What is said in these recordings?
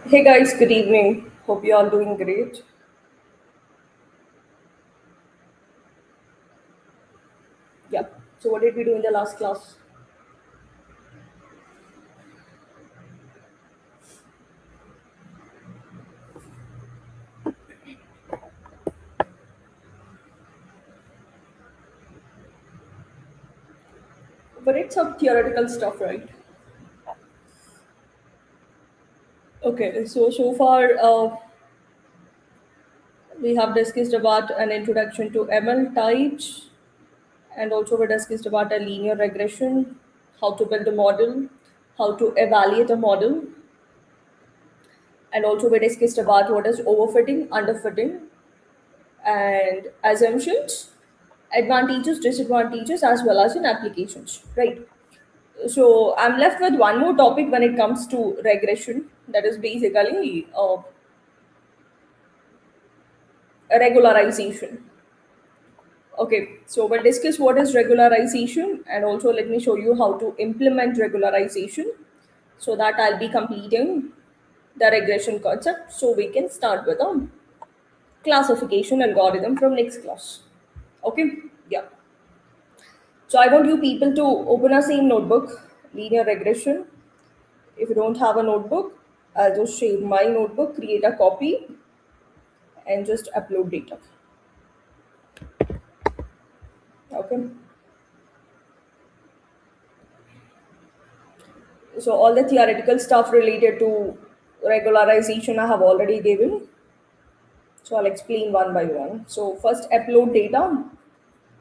Hey guys, good evening. Hope you all doing great. Yeah. So what did we do in the last class? We did some theoretical stuff, right? Okay. So far we have discussed about an introduction to ML types, and also we discussed about a linear regression, how to build a model, how to evaluate a model, and also we discussed about what is overfitting, underfitting, and assumptions, advantages, disadvantages, as well as in applications, right? So I'm left with one more topic when it comes to regression, that is basically regularization. Okay, so we'll discuss what is regularization, and also let me show you how to implement regularization, so that I'll be completing the regression concept, so we can start with a classification algorithm from next class. Okay, yeah. So I want you people to open a same notebook, linear regression. If you don't have a notebook, I'll just share my notebook, create a copy, and just upload data. Okay. So all the theoretical stuff related to regularization I have already given. So I'll explain one by one. So first upload data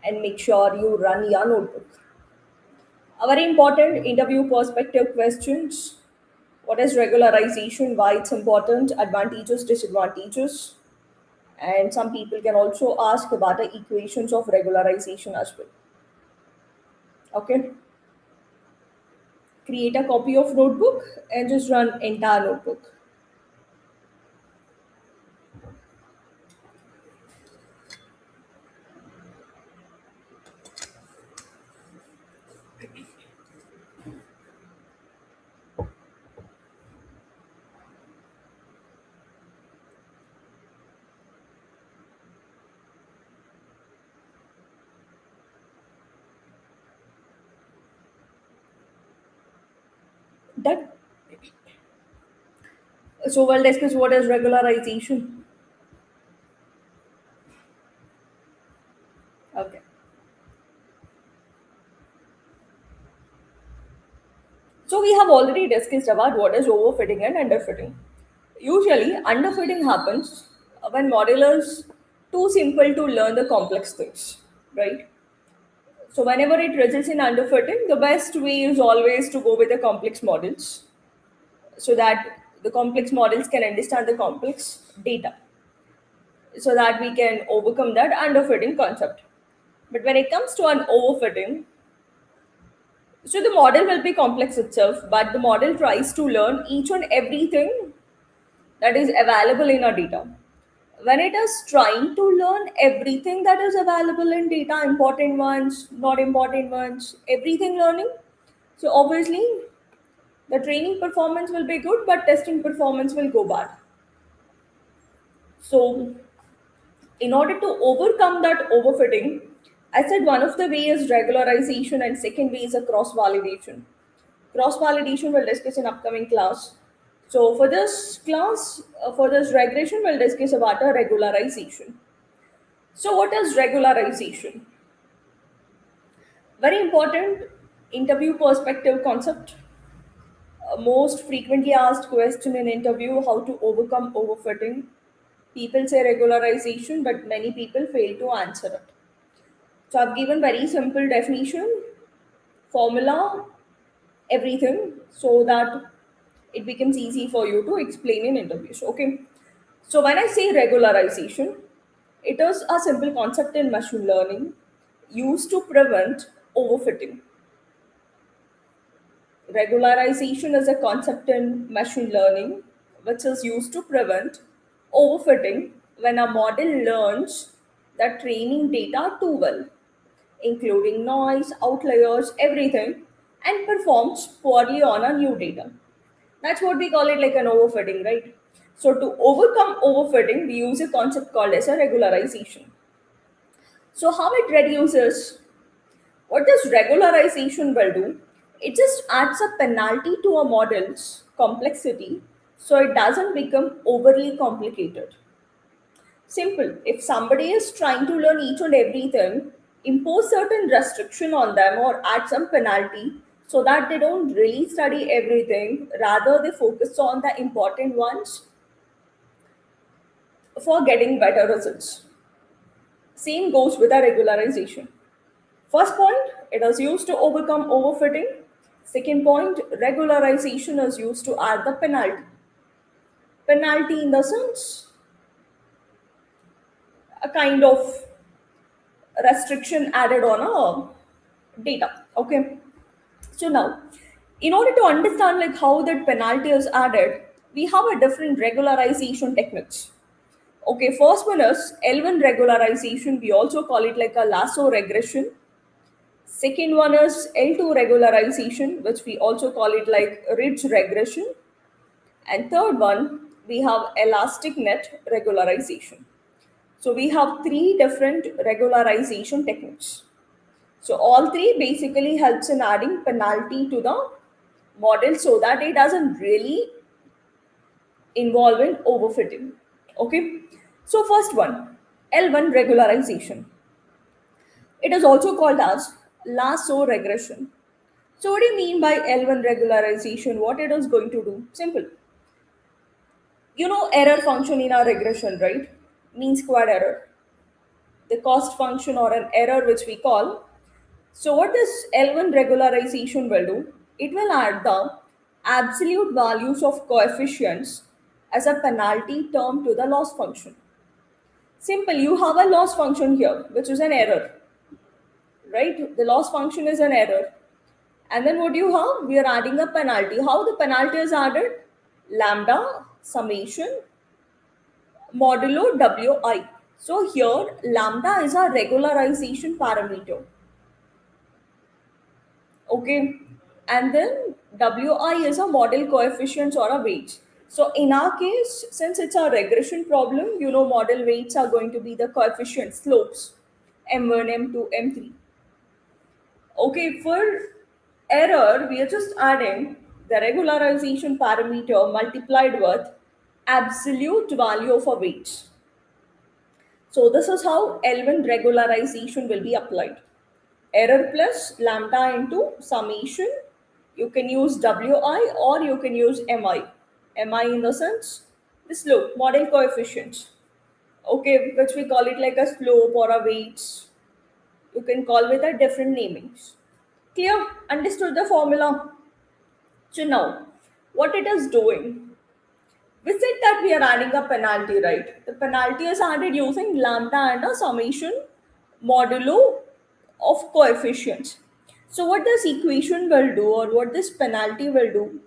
and make sure you run your notebook. A very important interview perspective questions. What is regularization? Why it's important? Advantages, disadvantages. And some people can also ask about the equations of regularization as well. Okay. Create a copy of notebook and just run entire notebook. Done. So we'll discuss what is regularization. Okay. So we have already discussed about what is overfitting and underfitting. Usually, underfitting happens when model is too simple to learn the complex things, right? So whenever it results in underfitting, the best way is always to go with the complex models, so that the complex models can understand the complex data, so that we can overcome that underfitting concept. But when it comes to an overfitting, so the model will be complex itself, but the model tries to learn each and everything that is available in our data. When it is trying to learn everything that is available in data, important ones, not important ones, everything learning, so obviously the training performance will be good, but testing performance will go bad. So in order to overcome that overfitting, I said one of the way is regularization and second way is a cross validation. Cross validation we'll discuss in upcoming class. So for this class, for this regression, we'll discuss about a regularization. So what is regularization? Very important interview perspective concept. Most frequently asked question in interview: how to overcome overfitting. People say regularization, but many people fail to answer it. So I've given very simple definition, formula, everything, so that it becomes easy for you to explain in interviews. Okay. So when I say regularization, it is a simple concept in machine learning used to prevent overfitting. Regularization is a concept in machine learning which is used to prevent overfitting when a model learns the training data too well, including noise, outliers, everything, and performs poorly on a new data. That's what we call it like an overfitting, right? So to overcome overfitting, we use a concept called as a regularization. So how it reduces, what this regularization will do, it just adds a penalty to a model's complexity so it doesn't become overly complicated. Simple. If somebody is trying to learn each and everything, impose certain restriction on them or add some penalty so that they don't really study everything, rather they focus on the important ones for getting better results. Same goes with the regularization. First point, it is used to overcome overfitting. Second point, regularization is used to add the penalty. Penalty in the sense, a kind of restriction added on a data. Okay. So now, in order to understand like how that penalty is added, we have a different regularization techniques. Okay, first one is L1 regularization. We also call it like a lasso regression. Second one is L2 regularization, which we also call it like ridge regression. And third one, we have elastic net regularization. So we have three different regularization techniques. So all three basically helps in adding penalty to the model so that it doesn't really involve in overfitting. Okay. So first one, L1 regularization. It is also called as lasso regression. So what do you mean by L1 regularization? What it is going to do? Simple. You know error function in our regression, right? Mean squared error. The cost function or an error which we call. So what this L1 regularization will do, it will add the absolute values of coefficients as a penalty term to the loss function. Simple, you have a loss function here, which is an error, right? The loss function is an error. And then what do you have? We are adding a penalty. How the penalty is added? Lambda summation modulo wi. So here lambda is a regularization parameter. Okay, and then wi is a model coefficients or a weight. So in our case, since it's a regression problem, you know model weights are going to be the coefficient slopes m1, m2, m3. Okay, for error, we are just adding the regularization parameter multiplied with absolute value of a weight. So this is how L1 regularization will be applied. Error plus lambda into summation. You can use Wi or you can use Mi. Mi in the sense the slope, model coefficient. Okay, which we call it like a slope or a weight. You can call with a different namings. Clear? Understood the formula? So now, what it is doing? We said that we are adding a penalty, right? The penalty is added using lambda and a summation modulo of coefficients. So what this equation will do or what this penalty will do,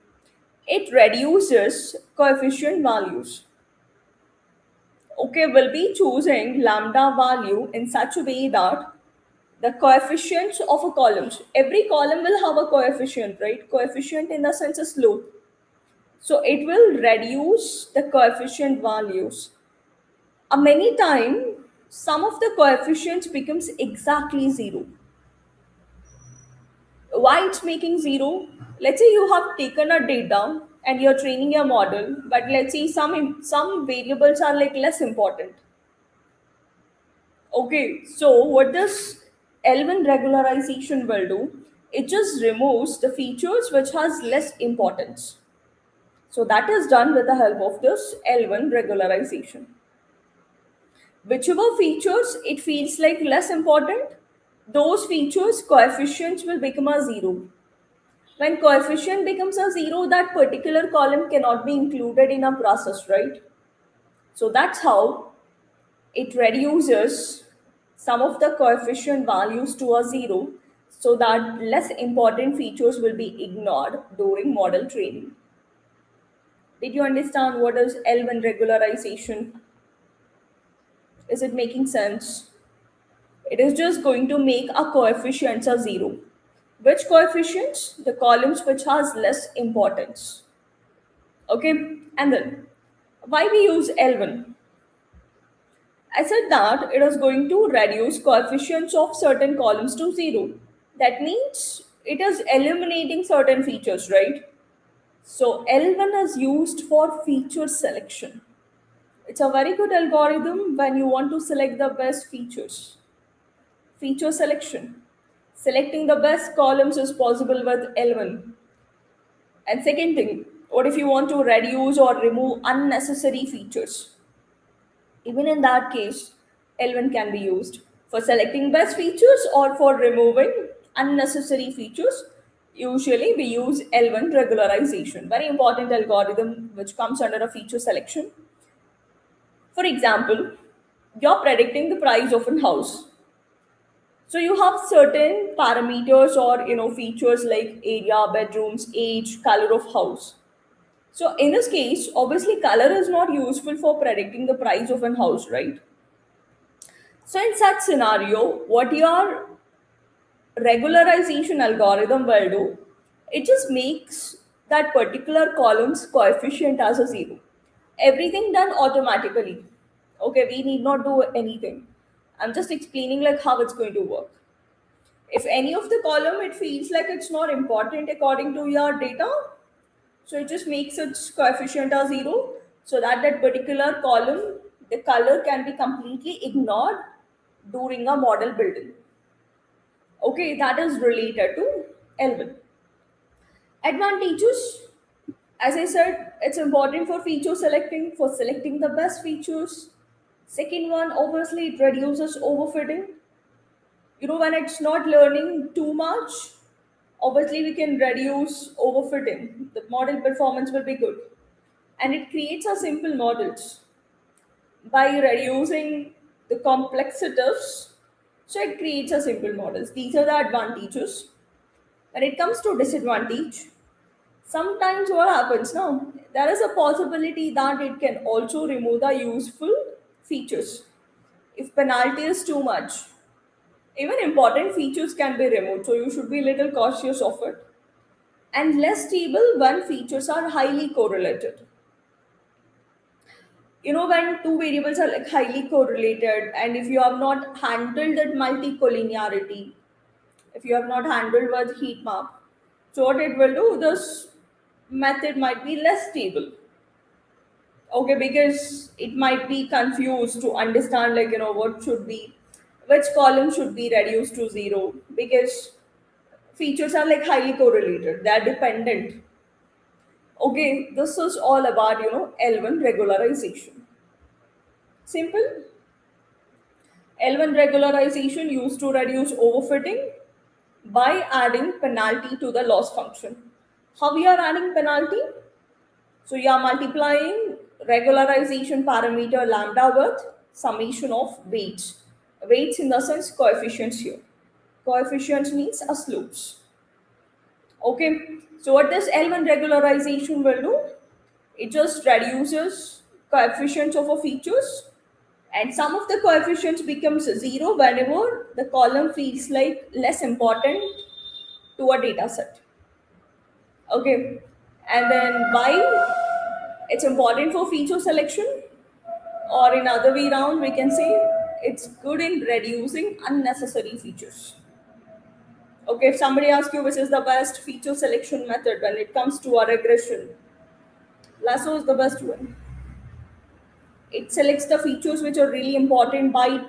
it reduces coefficient values. Okay, we'll be choosing lambda value in such a way that the coefficients of a column. Every column will have a coefficient, right? Coefficient in the sense of slope. So it will reduce the coefficient values. A many time, some of the coefficients becomes exactly zero. Why it's making zero? Let's say you have taken a data and you're training your model, but let's say some variables are like less important. Okay, so what this L1 regularization will do, it just removes the features which has less importance. So that is done with the help of this L1 regularization. Whichever features it feels like less important, those features coefficients will become a zero. When coefficient becomes a zero, that particular column cannot be included in a process, right? So that's how it reduces some of the coefficient values to a zero so that less important features will be ignored during model training. Did you understand what is L1 regularization? Is it making sense? It is just going to make our coefficients a zero. Which coefficients? The columns which has less importance. Okay, and then why we use L1? I said that it is going to reduce coefficients of certain columns to zero. That means it is eliminating certain features, right? So L1 is used for feature selection. It's a very good algorithm when you want to select the best features. Feature selection. Selecting the best columns is possible with L1. And second thing, what if you want to reduce or remove unnecessary features? Even in that case, L1 can be used for selecting best features or for removing unnecessary features. Usually, we use L1 regularization, very important algorithm which comes under a feature selection. For example, you're predicting the price of a house. So you have certain parameters or features like area, bedrooms, age, color of house. So in this case, obviously color is not useful for predicting the price of an house, right? So in such scenario, what your regularization algorithm will do, it just makes that particular column's coefficient as a zero. Everything done automatically. Okay, we need not do anything. I'm just explaining like how it's going to work. If any of the column it feels like it's not important according to your data, so it just makes its coefficient as zero so that that particular column, the color can be completely ignored during a model building. Okay, that is related to L1. Advantages, as I said, it's important for feature selecting, for selecting the best features. Second one, obviously, it reduces overfitting. When it's not learning too much, obviously, we can reduce overfitting. The model performance will be good. And it creates a simple models by reducing the complexities. So it creates a simple models. These are the advantages. When it comes to disadvantage, sometimes what happens now, there is a possibility that it can also remove the useful features. If penalty is too much, even important features can be removed. So you should be a little cautious of it. And less stable when features are highly correlated. When two variables are like highly correlated, and if you have not handled that multicollinearity, if you have not handled with heat map, so what it will do, this method might be less stable. Okay, because it might be confused to understand like what should be, which column should be reduced to zero, because features are like highly correlated, they are dependent. Okay, this is all about L1 regularization. Simple. L1 regularization used to reduce overfitting by adding penalty to the loss function. How we are adding penalty? So you are multiplying regularization parameter lambda with summation of weights. Weights in the sense coefficients here. Coefficients means a slopes. Okay. So what this L1 regularization will do? It just reduces coefficients of a features, and some of the coefficients becomes zero whenever the column feels like less important to a data set. Okay, and then why it's important for feature selection, or in other way around we can say it's good in reducing unnecessary features. Okay, if somebody asks you which is the best feature selection method when it comes to a regression, lasso is the best one. It selects the features which are really important by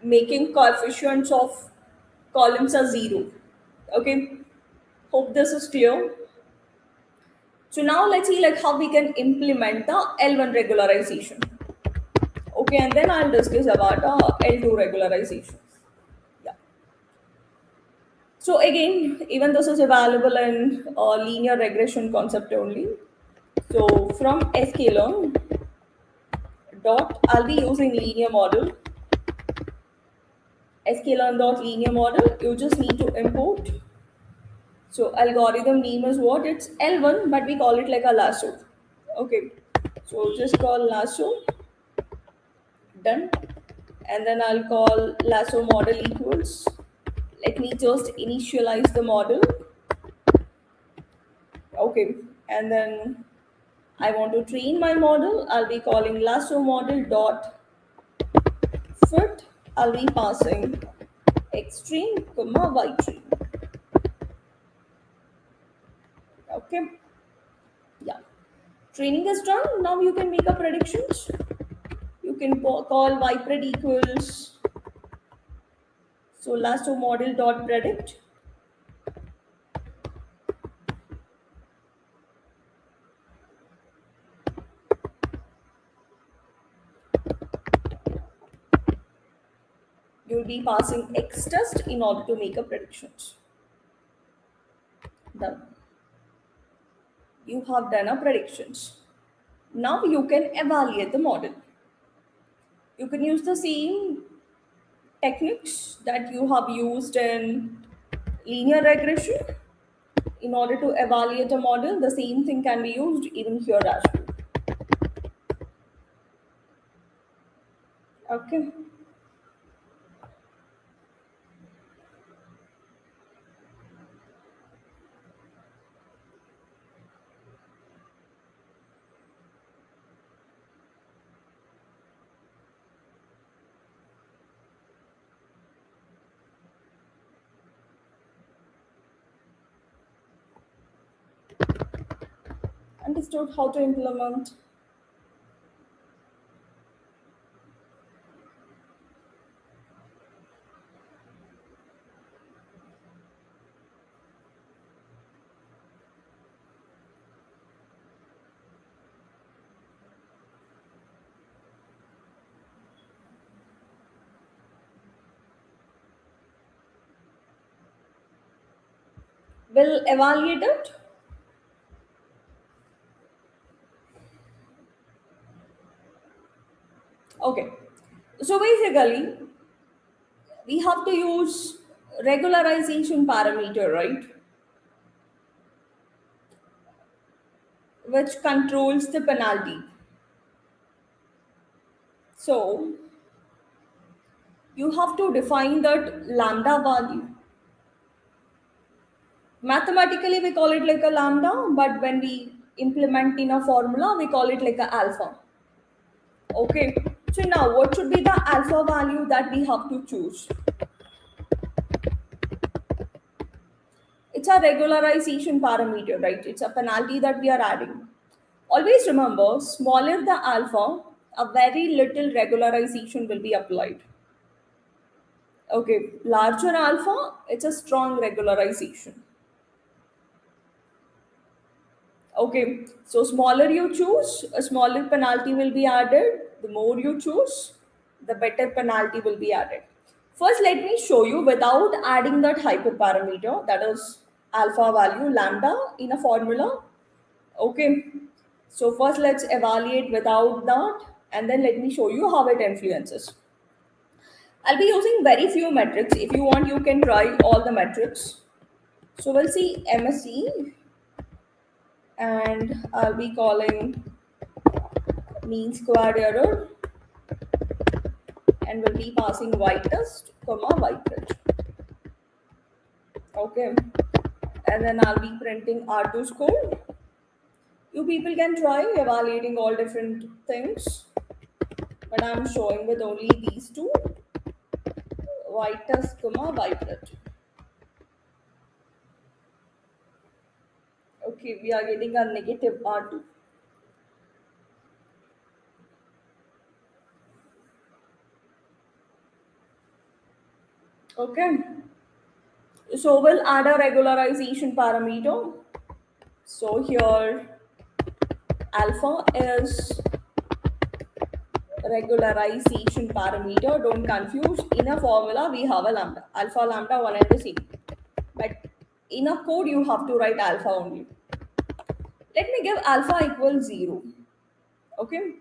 making coefficients of columns are zero. Okay, hope this is clear. So now let's see like how we can implement the L1 regularization. Okay, and then I'll discuss about L2 regularization. Yeah. So again, even this is available in linear regression concept only. So from sklearn dot, I'll be using linear model. Sklearn dot linear model. You just need to import. So algorithm name is what? It's L1, but we call it like a lasso. Okay. So just call lasso. Done. And then I'll call lasso model equals. Let me just initialize the model. Okay. And then I want to train my model. I'll be calling lasso model dot fit. I'll be passing extreme comma y tree. Okay. Yeah. Training is done. Now you can make up predictions. You can call ypred equals so lasso model dot predict. You'll be passing X test in order to make a predictions. Done. You have done a predictions. Now you can evaluate the model. You can use the same techniques that you have used in linear regression in order to evaluate a model. The same thing can be used even here as well. Okay. Understood how to implement. Will evaluate it. Okay. So basically, we have to use regularization parameter, right? Which controls the penalty. So you have to define that lambda value. Mathematically, we call it like a lambda, but when we implement in a formula, we call it like a alpha. Okay. So now, what should be the alpha value that we have to choose? It's a regularization parameter, right? It's a penalty that we are adding. Always remember, smaller the alpha, a very little regularization will be applied. Okay, larger alpha, it's a strong regularization. Okay, so smaller you choose, a smaller penalty will be added. The more you choose, the better penalty will be added. First, let me show you without adding that hyperparameter, that is alpha value lambda in a formula. Okay, so first let's evaluate without that, and then let me show you how it influences. I'll be using very few metrics. If you want, you can try all the metrics. So we'll see MSE, and I'll be calling mean squared error, and we'll be passing y test, comma y bridge. Okay, and then I'll be printing R2 score. You people can try evaluating all different things, but I'm showing with only these two, y test, comma y bridge. Okay, we are getting a negative R2. Okay, so we'll add a regularization parameter. So here alpha is regularization parameter. Don't confuse. In a formula, we have a lambda. Alpha, lambda, one and the same. But in a code, you have to write alpha only. Let me give alpha equals 0. Okay.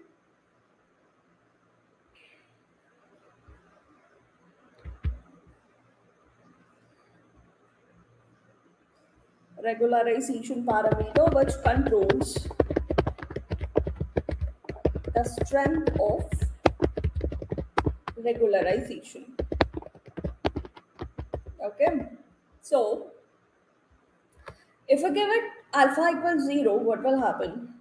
Regularization parameter which controls the strength of regularization. Okay. So if I give it alpha equals 0, what will happen?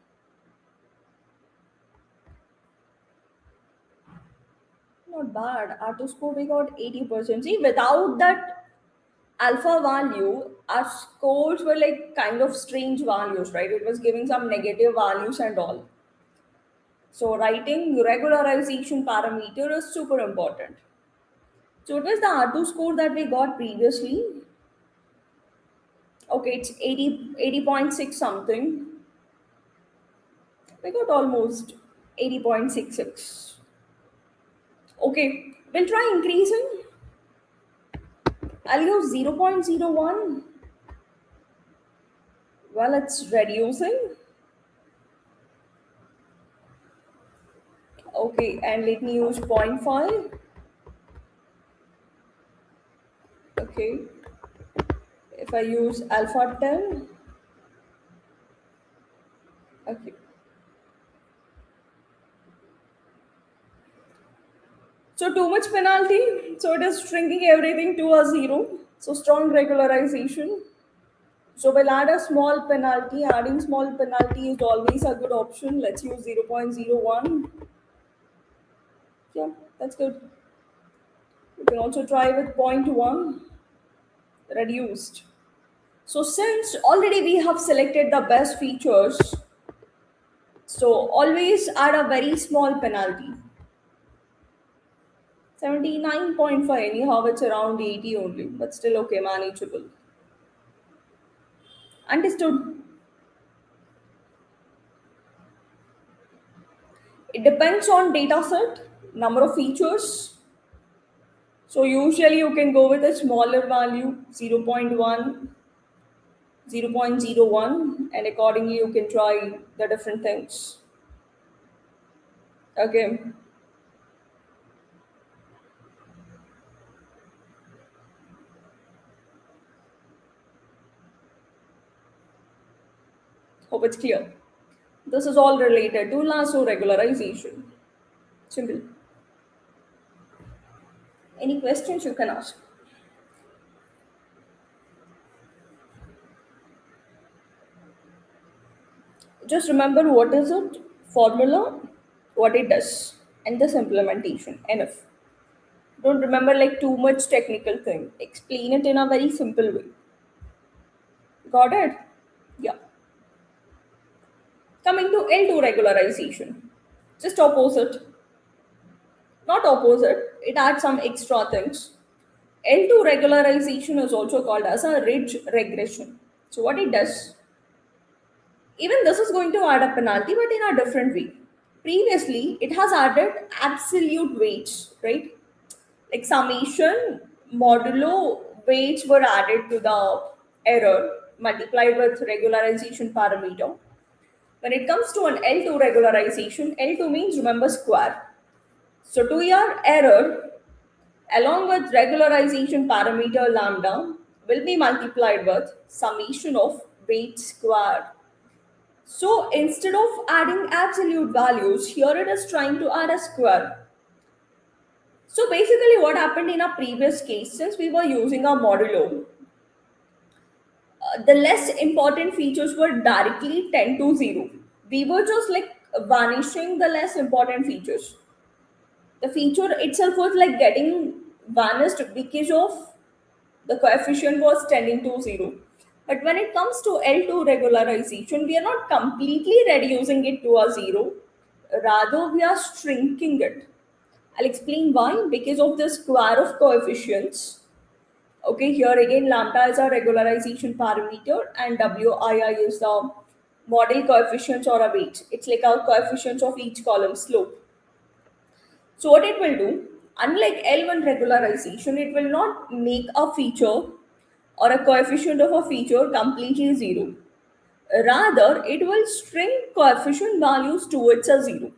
Not bad. R2 score we got 80%. See, without that alpha value, our scores were like kind of strange values, right? It was giving some negative values and all. So writing regularization parameter is super important. So it was the R2 score that we got previously. Okay, it's 80.6 something. We got almost 80.66. Okay, we'll try increasing. I'll use 0.01. Well, it's reducing. Okay, and let me use zero point 0.5. Okay, if I use alpha 10. Okay, so too much penalty. So it is shrinking everything to a zero. So strong regularization. So we'll add a small penalty. Adding small penalty is always a good option. Let's use 0.01. Yeah, that's good. You can also try with zero point 0.1 reduced. So since already we have selected the best features, so always add a very small penalty. 79.5, anyhow it's around 80 only, but still okay, manageable. Understood. It depends on data set, number of features. So usually you can go with a smaller value, 0.1, 0.01, and accordingly you can try the different things. Okay. Hope it's clear. This is all related to lasso regularization. Simple. Any questions you can ask? Just remember what is it, formula, what it does, and this implementation. Enough. Don't remember like too much technical thing. Explain it in a very simple way. Got it? Yeah. Coming to L2 regularization. Just opposite. Not opposite. It adds some extra things. L2 regularization is also called as a ridge regression. So what it does, even this is going to add a penalty, but in a different way. Previously, it has added absolute weights, right? Like summation, modulo weights were added to the error multiplied with regularization parameter. When it comes to an L2 regularization, L2 means remember square. So to your error, along with regularization parameter lambda, will be multiplied with summation of weight square. So instead of adding absolute values, here it is trying to add a square. So basically, what happened in a previous case, since we were using a modulo, the less important features were directly 10 to 0. We were just like vanishing the less important features. The feature itself was like getting vanished because of the coefficient was tending to 0. But when it comes to L2 regularization, we are not completely reducing it to a 0. Rather, we are shrinking it. I'll explain why. Because of the square of coefficients. Okay, here again, lambda is a regularization parameter and WII is the model coefficients or a weight. It's like our coefficients of each column slope. So what it will do, unlike L1 regularization, it will not make a feature or a coefficient of a feature completely zero. Rather, it will string coefficient values towards a zero.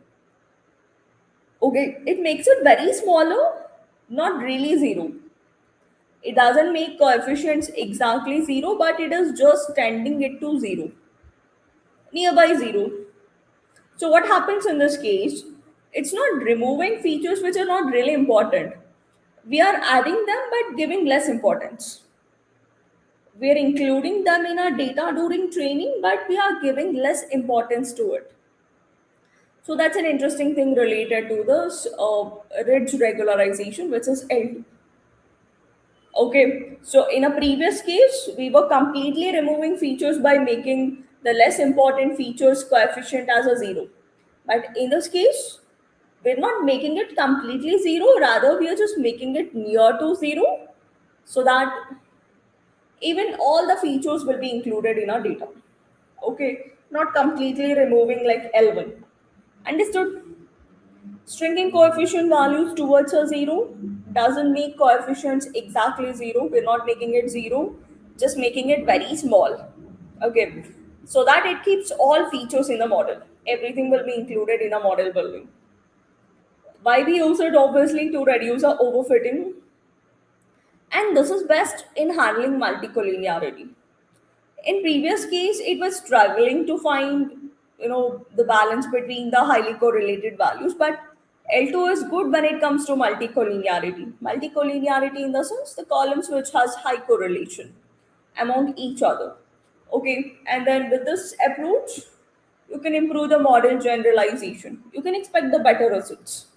Okay, it makes it very smaller, not really zero. It doesn't make coefficients exactly zero, but it is just tending it to zero, nearby zero. So what happens in this case? It's not removing features which are not really important. We are adding them but giving less importance. We are including them in our data during training, but we are giving less importance to it. So that's an interesting thing related to this ridge regularization, which is L2. Okay, so in a previous case, we were completely removing features by making the less important features coefficient as a zero. But in this case, we're not making it completely zero, rather, we are just making it near to zero so that even all the features will be included in our data. Okay, not completely removing like L1. Understood? Stringing coefficient values towards a zero doesn't make coefficients exactly zero. We're not making it zero, just making it very small. Okay, so that it keeps all features in the model. Everything will be included in a model building. Why we use it? Obviously to reduce our overfitting, and this is best in handling multicollinearity. In previous case, it was struggling to find the balance between the highly correlated values, but L2 is good when it comes to multicollinearity in the sense the columns which has high correlation among each other. Okay, and then with this approach you can improve the model generalization, you can expect the better results.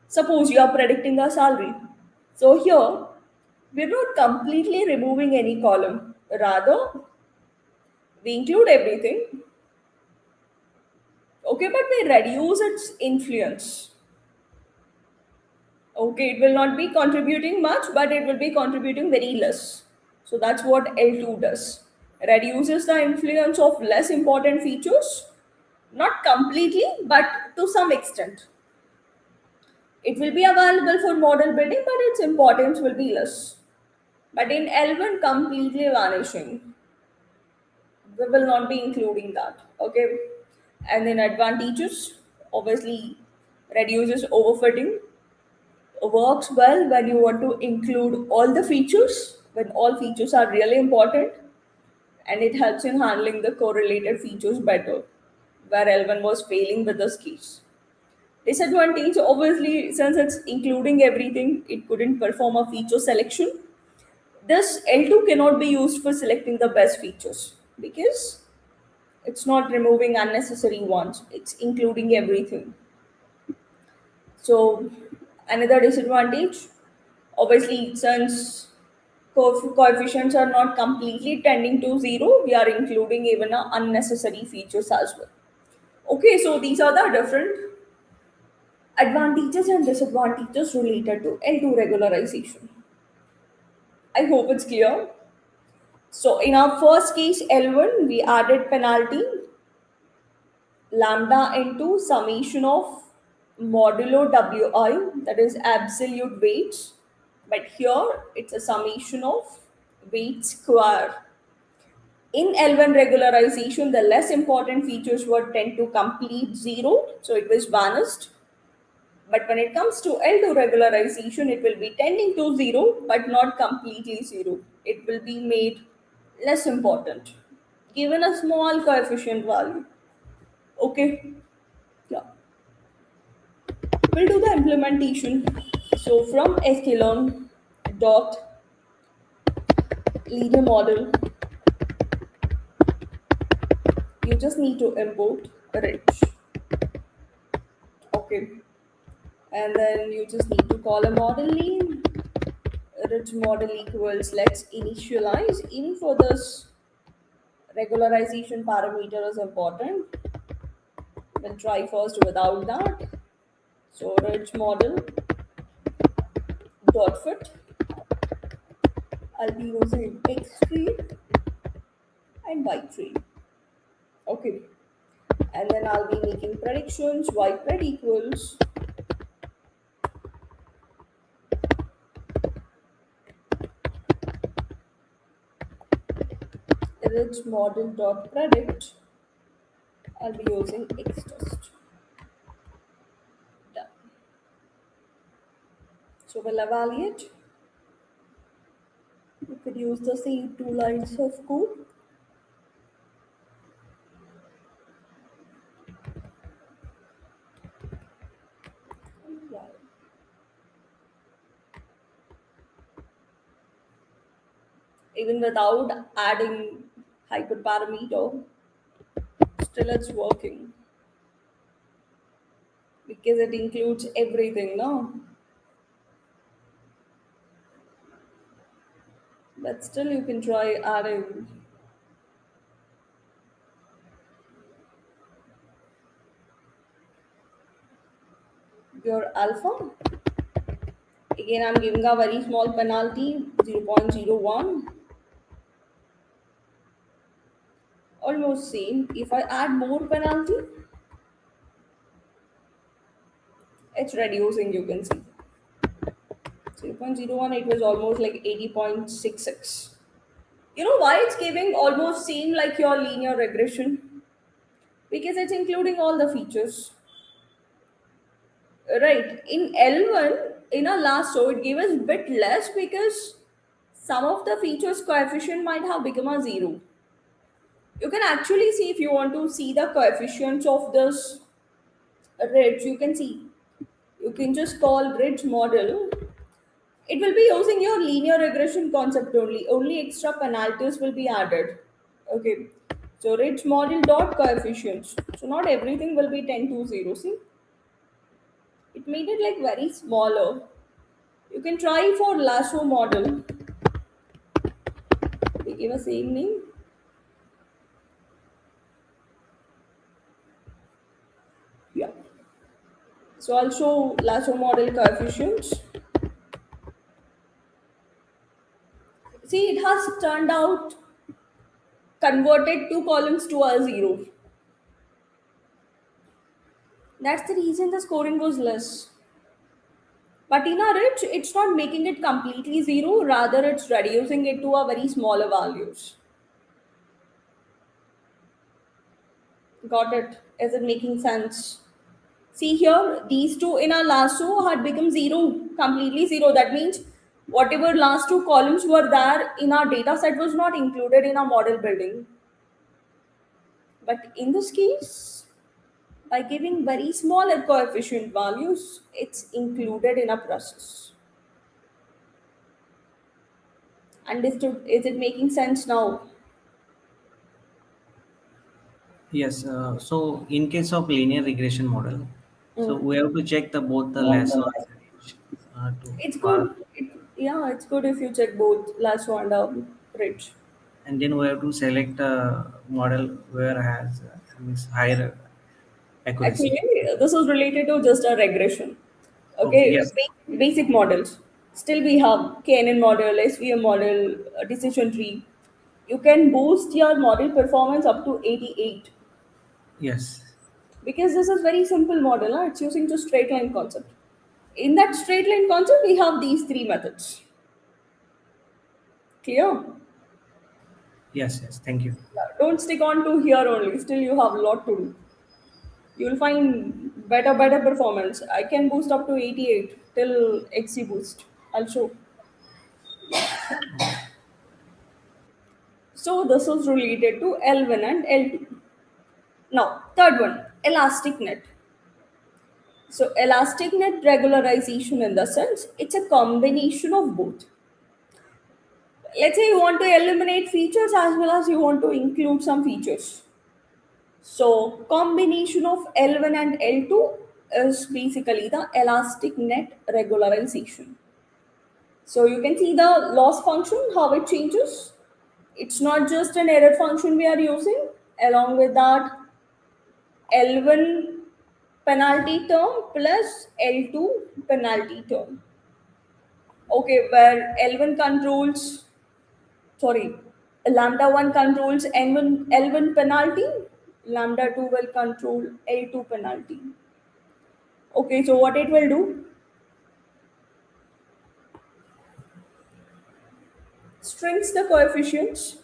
Suppose you are predicting a salary. So here, we're not completely removing any column. Rather, we include everything, okay, but we reduce its influence. Okay, it will not be contributing much, but it will be contributing very less. So that's what L2 does. Reduces the influence of less important features, not completely, but to some extent. It will be available for model building, but its importance will be less. But in L1, completely vanishing. We will not be including that. Okay. And then advantages, obviously reduces overfitting. Works well when you want to include all the features, when all features are really important, and it helps in handling the correlated features better, where L1 was failing with this case. Disadvantage, obviously, since it's including everything, it couldn't perform a feature selection. This L2 cannot be used for selecting the best features because it's not removing unnecessary ones, it's including everything. So, another disadvantage, obviously, since coefficients are not completely tending to zero, we are including even unnecessary features as well. Okay, so these are the different advantages and disadvantages related to L2 regularization. I hope it's clear. So in our first case L1, we added penalty lambda into summation of modulo wi, that is absolute weights. But here it's a summation of weight square. In L1 regularization, the less important features were tend to complete zero, so it was vanished. But when it comes to L2 regularization, it will be tending to zero, but not completely zero. It will be made less important, given a small coefficient value. Okay, yeah. We'll do the implementation. So from sklearn dot linear model, you just need to import rich. Okay, and then you just need to call a model name. Rich model equals, let's initialize. Even for this regularization parameter is important. We'll try first without that. So rich model dot fit. I'll be using x tree and y tree. Okay, and then I'll be making predictions. Y pred equals rich model dot predict. I'll be using x test. Done. So we'll evaluate. You could use the same two lines of code. Yeah. Even without adding hyperparameter, still it's working. because it includes everything, no? But still, you can try adding your alpha. Again, I'm giving a very small penalty, 0.01. Almost same. If I add more penalty, it's reducing, you can see. 0.01, it was almost like 80.66. You know why it's giving almost same like your linear regression? Because it's including all the features. Right. In L1, in our last show, it gave us bit less because some of the features coefficient might have become a zero. You can actually see if you want to see the coefficients of this ridge, you can see. You can just call ridge model. It will be using your linear regression concept only. Only extra penalties will be added. Okay. So ridge model dot coefficients. So not everything will be 10 to 0. See, it made it like very smaller. You can try for lasso model. We give a same name. Yeah. So I'll show lasso model coefficients. See, it has turned out converted two columns to a zero. That's the reason the scoring was less. But in a ridge, it's not making it completely zero, rather it's reducing it to a very smaller values. Got it? Is it making sense? See here, these two in our lasso had become zero, completely zero. That means whatever last two columns were there in our data set was not included in our model building. But in this case, by giving very smaller coefficient values, it's included in a process. Understood? Is it making sense now? Yes. So in case of linear regression model, so Mm. we have to check the both the lasso and the ridge to It's good. Yeah, it's good if you check both lasso and ridge. and then we have to select a model where has means higher accuracy. Actually, this is related to just a regression. Okay. Okay, Yes. basic models. Still, we have KNN model, SVM model, decision tree. You can boost your model performance up to 88 Yes. because this is very simple model. It's using just straight line concept. In that straight line concept, we have these three methods. Clear? Yes. Yes. Thank you. Don't stick on to here only. Still, you have a lot to do. You'll find better performance. I can boost up to 88 till XC boost. I'll show. So this is related to L1 and L2. Now, third one, elastic net. So elastic net regularization in the sense it's a combination of both. Let's say you want to eliminate features as well as you want to include some features. So combination of L1 and L2 is basically the elastic net regularization. So you can see the loss function, how it changes. It's not just an error function we are using. Along with that, L1 penalty term plus L2 penalty term. Okay, where L1 controls, sorry, lambda 1 controls L1 penalty, lambda 2 will control L2 penalty. Okay, so what it will do? Strings the coefficients,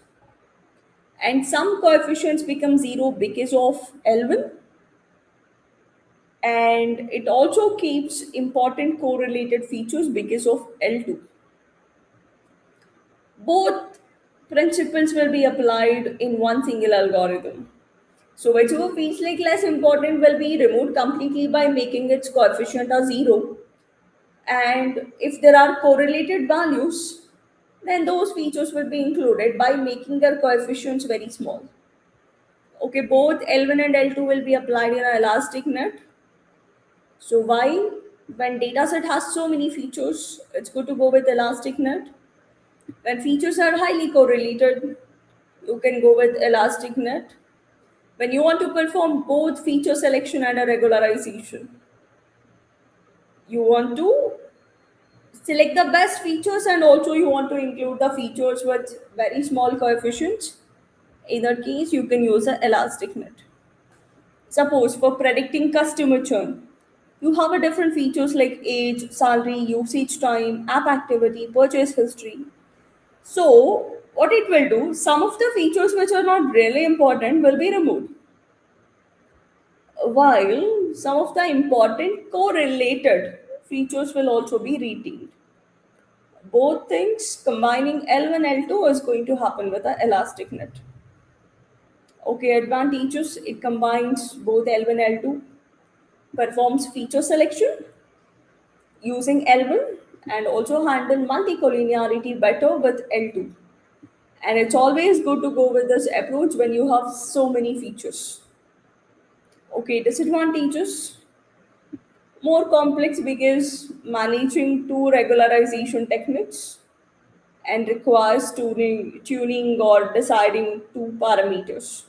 and some coefficients become zero because of L1, and it also keeps important correlated features because of L2. Both principles will be applied in one single algorithm. So whichever feels like less important will be removed completely by making its coefficient a zero. And if there are correlated values, then those features will be included by making their coefficients very small. Okay, both L1 and L2 will be applied in an elastic net. So why, when dataset has so many features, it's good to go with elastic net. When features are highly correlated, you can go with elastic net. When you want to perform both feature selection and a regularization, you want to select the best features and also you want to include the features with very small coefficients. In that case, you can use an elastic net. Suppose for predicting customer churn, you have a different features like age, salary, usage time, app activity, purchase history. So, what it will do, some of the features which are not really important will be removed, while some of the important correlated features will also be retained. Both things combining L1 L2 is going to happen with the elastic net. Okay, advantages, it combines both L1 L2, performs feature selection using L1 and also handle multicollinearity better with L2. And it's always good to go with this approach when you have so many features. Okay, disadvantages, more complex because managing two regularization techniques and requires tuning or deciding two parameters.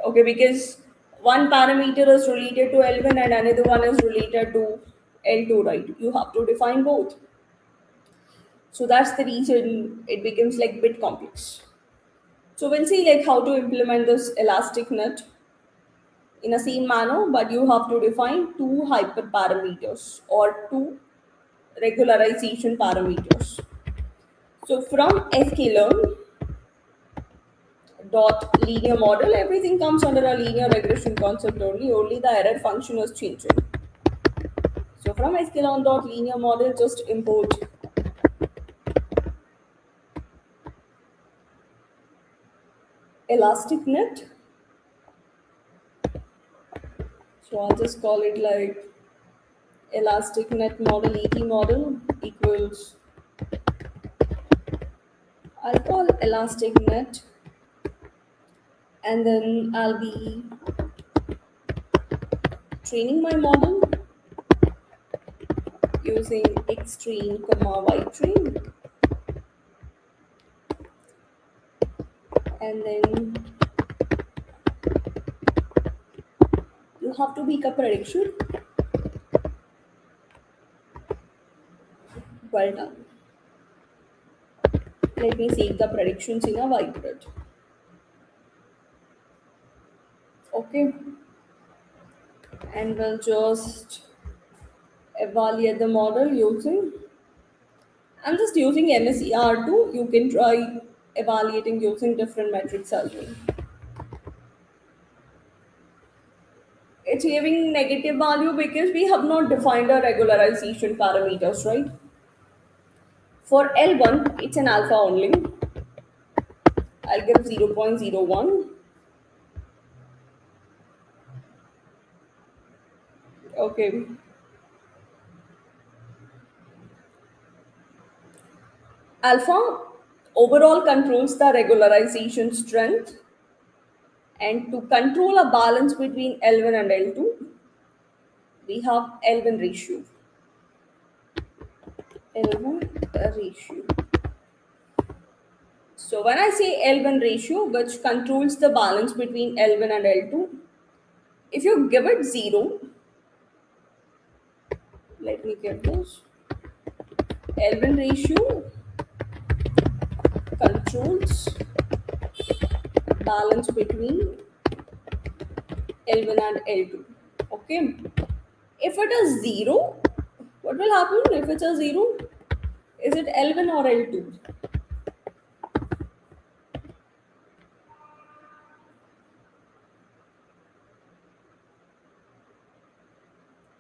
Okay, because one parameter is related to L1 and another one is related to L2, right? You have to define both. So that's the reason it becomes like bit complex. So we'll see like how to implement this elastic net in a same manner, but you have to define two hyperparameters or two regularization parameters. So from sklearn dot linear model, everything comes under a linear regression concept only the error function is changing. So from sklearn dot linear model, just import elastic net. So I'll just call it like elastic net model ET model equals, I'll call elastic net, and then I'll be training my model using x train comma y train, and then you have to make a prediction. Well done. Let me save the predictions in a whiteboard. Okay, and we'll just evaluate the model using, I'm just using MSER2. You can try evaluating using different metrics as well. It's giving negative value because we have not defined our regularization parameters, right? For L1, it's an alpha only. I'll give 0.01. Okay. Alpha overall controls the regularization strength, and to control a balance between L1 and L2, we have L1 ratio. L1 ratio. So when I say L1 ratio, which controls the balance between L1 and L2, if you give it 0, let me give this. L1 ratio controls balance between L1 and L2. Okay. If it is 0, what will happen if it's a 0? Is it L1 or L2?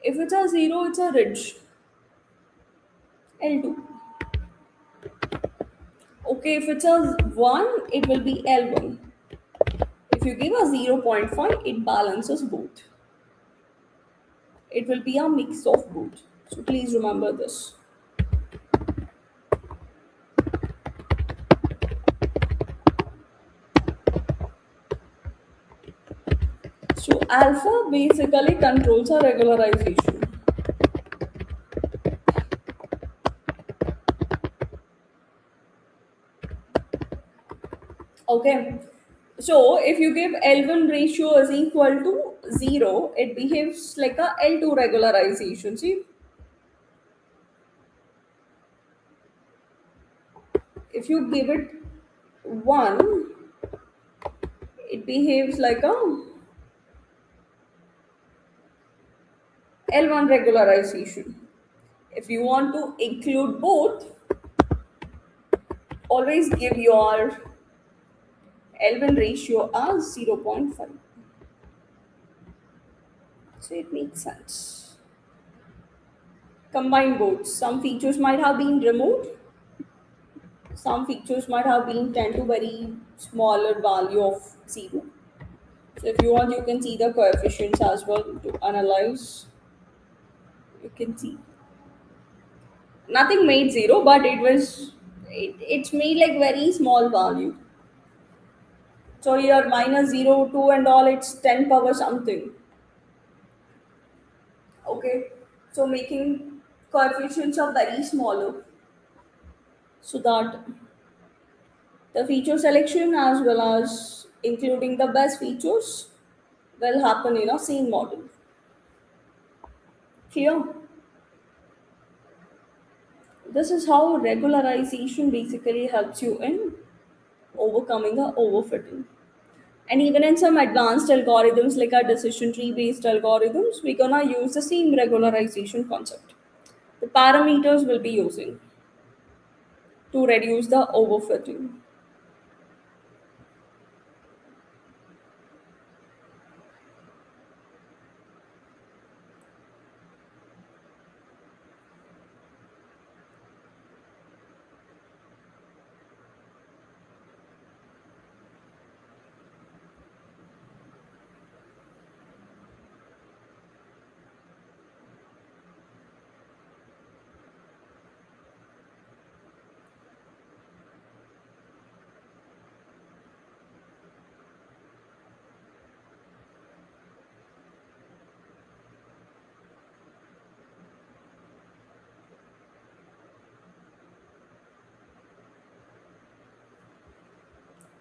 If it's a 0, it's a ridge. L2. Okay, if it's a 1, it will be L1. If you give a 0.5, it balances both. It will be a mix of both. So please remember this. So Alpha basically controls a regularization. Okay. So if you give L1 ratio is equal to 0, it behaves like a L2 regularization. See, if you give it 1, it behaves like a L1 regularization. If you want to include both, always give your L1 ratio as 0.5. So it makes sense. Combine both. Some features might have been removed. Some features might have been 10 to very smaller value of 0. So if you want, you can see the coefficients as well to analyze. You can see nothing made 0, but it's made like very small value. So here minus 0, 2 and all, it's 10 power something. Okay. So making coefficients are very smaller so that the feature selection as well as including the best features will happen in a same model. Clear? This is how regularization basically helps you in overcoming the overfitting. And even in some advanced algorithms like our decision tree based algorithms, we're gonna use the same regularization concept. The parameters will be using to reduce the overfitting.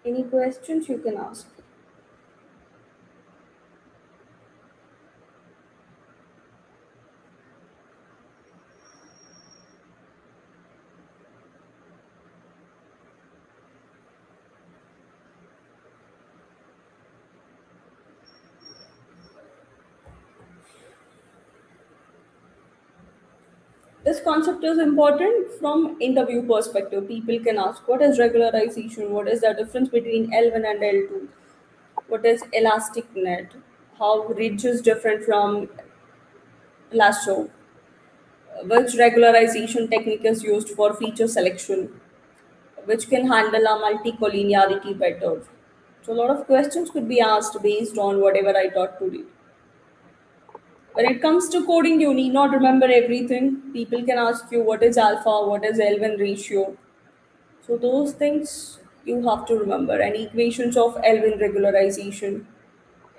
Any questions you can ask? This concept is important from interview perspective. People can ask what is regularization, what is the difference between L1 and L2, what is elastic net, how ridge is different from lasso, which regularization technique is used for feature selection, which can handle a multi-collinearity better. So a lot of questions could be asked based on whatever I taught today. When it comes to coding, you need not remember everything. People can ask you what is alpha, what is L1 ratio. So those things you have to remember. And equations of L1 regularization,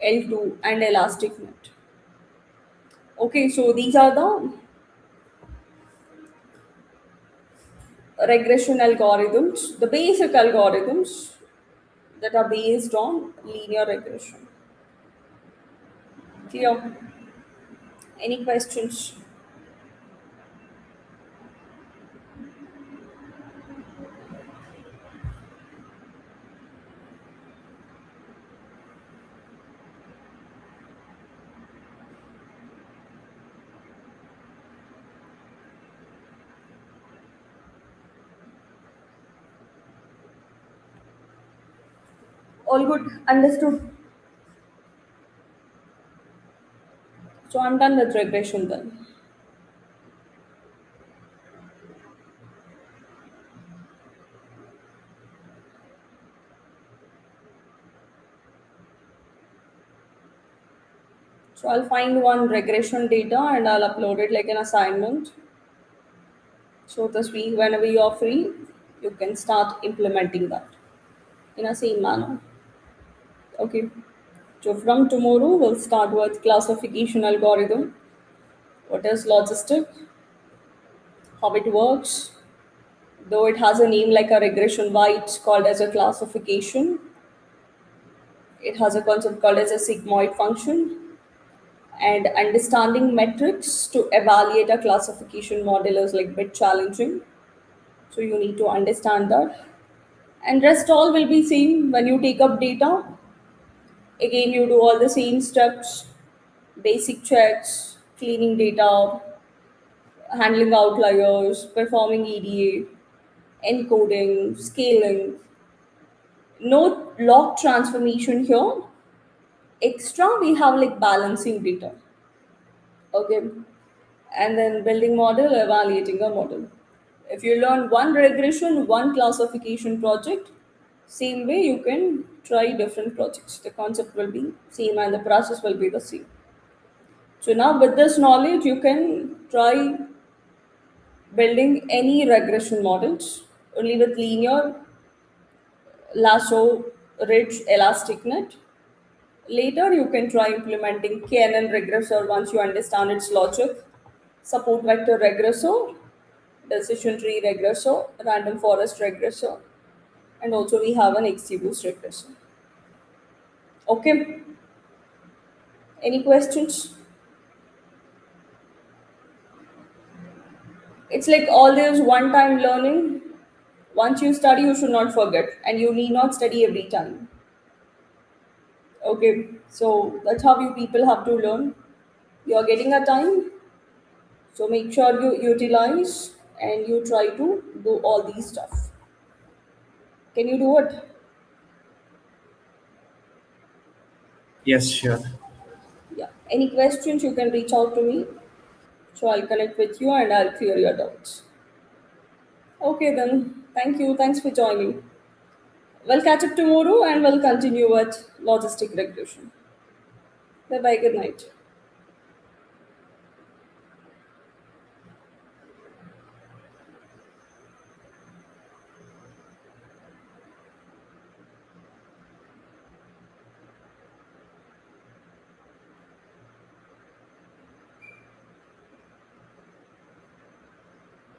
L2 and elastic net. Okay, so these are the regression algorithms, the basic algorithms that are based on linear regression. Clear? Any questions? All good, understood. So I'm done with regression then. So I'll find one regression data and I'll upload it like an assignment. So this week, whenever you are free, you can start implementing that in a same manner. Okay. So from tomorrow, we'll start with classification algorithm. What is logistic? How it works? Though it has a name like a regression, why it's called as a classification? It has a concept called as a sigmoid function. And understanding metrics to evaluate a classification model is like bit challenging. So you need to understand that. And rest all will be same when you take up data. Again, you do all the same steps, basic checks, cleaning data, handling outliers, performing EDA, encoding, scaling. No log transformation here. Extra, we have like balancing data. Okay. And then building model, evaluating a model. If you learn one regression, one classification project, same way you can try different projects. The concept will be same and the process will be the same. So now with this knowledge, you can try building any regression models only with linear, lasso, ridge, elastic net. Later, you can try implementing KNN regressor once you understand its logic, support vector regressor, decision tree regressor, random forest regressor, and also we have an XGBoost regressor. Okay, any questions? It's like all this one time learning. Once you study, you should not forget, and you need not study every time. Okay, so that's how you people have to learn. You're getting a time, so make sure you utilize and you try to do all these stuff. Can you do it? Yes, sure. Yeah. Any questions, you can reach out to me. So I'll connect with you and I'll clear your doubts. Okay, then. Thank you. Thanks for joining. We'll catch up tomorrow and we'll continue with logistic regression. Bye bye. Good night.